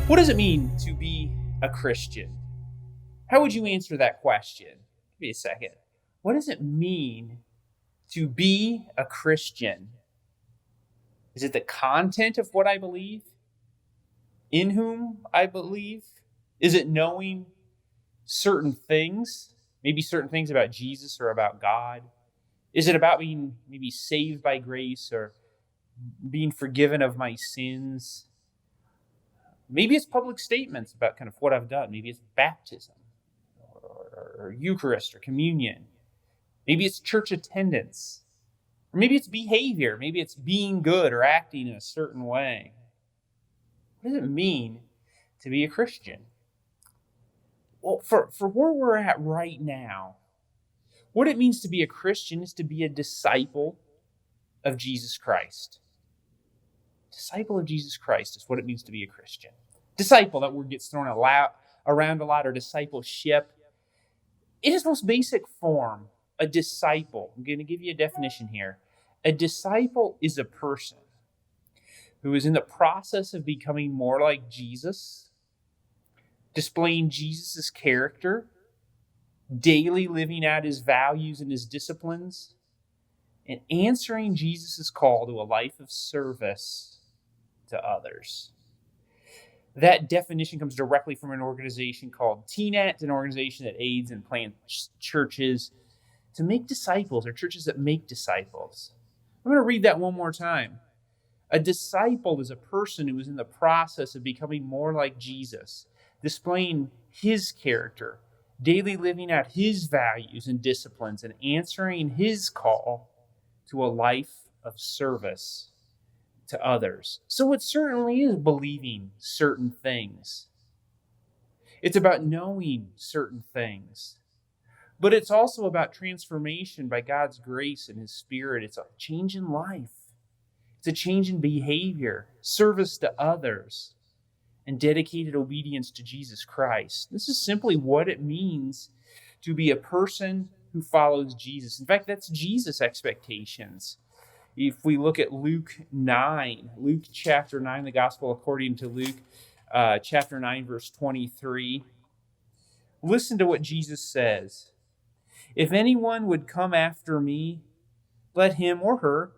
What does it mean to be a Christian? How would you answer that question? Give me a second. What does it mean to be a Christian? Is it the content of what I believe? In whom I believe? Is it knowing certain things? Maybe certain things about Jesus or about God? Is it about being maybe saved by grace or being forgiven of my sins? Maybe it's public statements about kind of what I've done. Maybe it's baptism or Eucharist or communion. Maybe it's church attendance. Or maybe it's behavior. Maybe it's being good or acting in a certain way. What does it mean to be a Christian? Well, for where we're at right now, what it means to be a Christian is to be a disciple of Jesus Christ. Disciple of Jesus Christ is what it means to be a Christian. Disciple, that word gets thrown around a lot, or discipleship. In its most basic form, a disciple, I'm going to give you a definition here. A disciple is a person who is in the process of becoming more like Jesus, displaying Jesus' character, daily living out his values and his disciplines, and answering Jesus' call to a life of service to others. That definition comes directly from an organization called TNET, an organization that aids and plants churches to make disciples, or churches that make disciples. I'm going to read that one more time. A disciple is a person who is in the process of becoming more like Jesus, displaying his character, daily living out his values and disciplines, and answering his call to a life of service to others. So it certainly is believing certain things. It's about knowing certain things. But it's also about transformation by God's grace and his Spirit. It's a change in life. It's a change in behavior, service to others, and dedicated obedience to Jesus Christ. This is simply what it means to be a person who follows Jesus. In fact, that's Jesus' expectations. If we look at Luke chapter 9, the gospel according to Luke, chapter 9, verse 23, listen to what Jesus says. If anyone would come after me, let him or her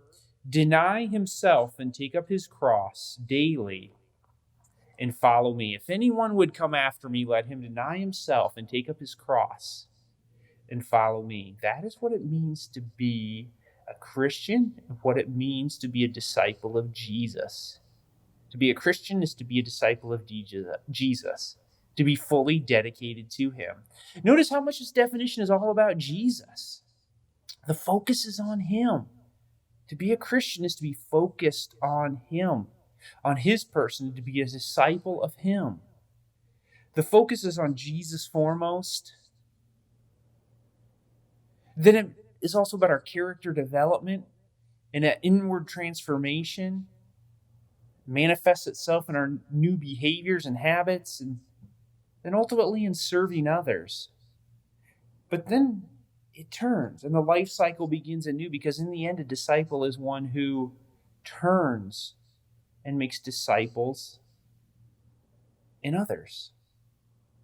deny himself and take up his cross daily and follow me. If anyone would come after me, let him deny himself and take up his cross and follow me. That is what it means to be a Christian, and what it means to be a disciple of Jesus. To be a Christian is to be a disciple of Jesus, to be fully dedicated to him. Notice how much this definition is all about Jesus. The focus is on him. To be a Christian is to be focused on him, on his person, to be a disciple of him. The focus is on Jesus foremost. Then it is also about our character development, and that inward transformation manifests itself in our new behaviors and habits, and then ultimately in serving others. But then it turns, and the life cycle begins anew, because in the end, a disciple is one who turns and makes disciples in others,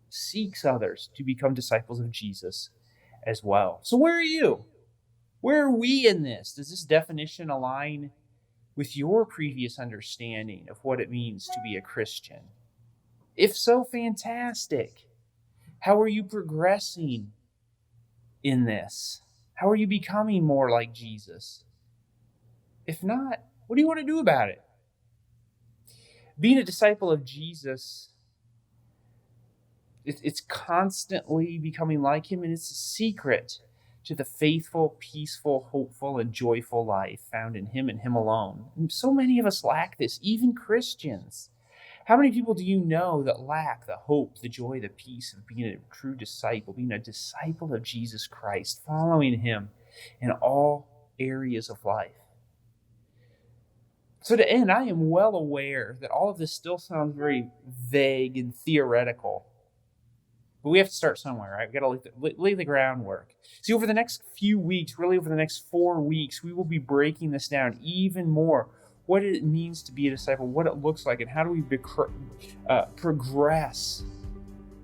seeks others to become disciples of Jesus as well. So where are you? Where are we in this? Does this definition align with your previous understanding of what it means to be a Christian? If so, fantastic. How are you progressing in this? How are you becoming more like Jesus? If not, what do you want to do about it? Being a disciple of Jesus, it's constantly becoming like him, and it's a secret to the faithful, peaceful, hopeful, and joyful life found in him and him alone. And so many of us lack this, even Christians. How many people do you know that lack the hope, the joy, the peace of being a true disciple, being a disciple of Jesus Christ, following him in all areas of life? So to end, I am well aware that all of this still sounds very vague and theoretical. But we have to start somewhere, right? We've got to lay the groundwork. See, over the next few weeks, really over the next 4 weeks, we will be breaking this down even more. what it means to be a disciple, what it looks like, and how do we progress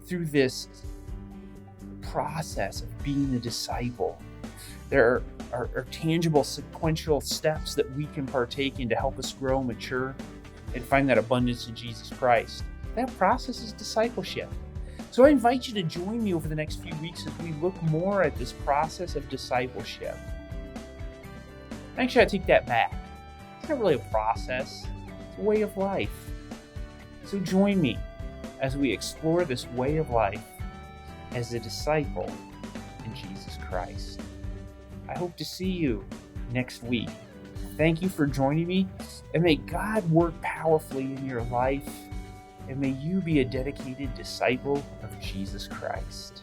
through this process of being a disciple. There are tangible sequential steps that we can partake in to help us grow, mature, and find that abundance in Jesus Christ. That process is discipleship. So I invite you to join me over the next few weeks as we look more at this process of discipleship. Actually, I take that back. It's not really a process, it's a way of life. So join me as we explore this way of life as a disciple in Jesus Christ. I hope to see you next week. Thank you for joining me, and may God work powerfully in your life, and may you be a dedicated disciple of Jesus Christ.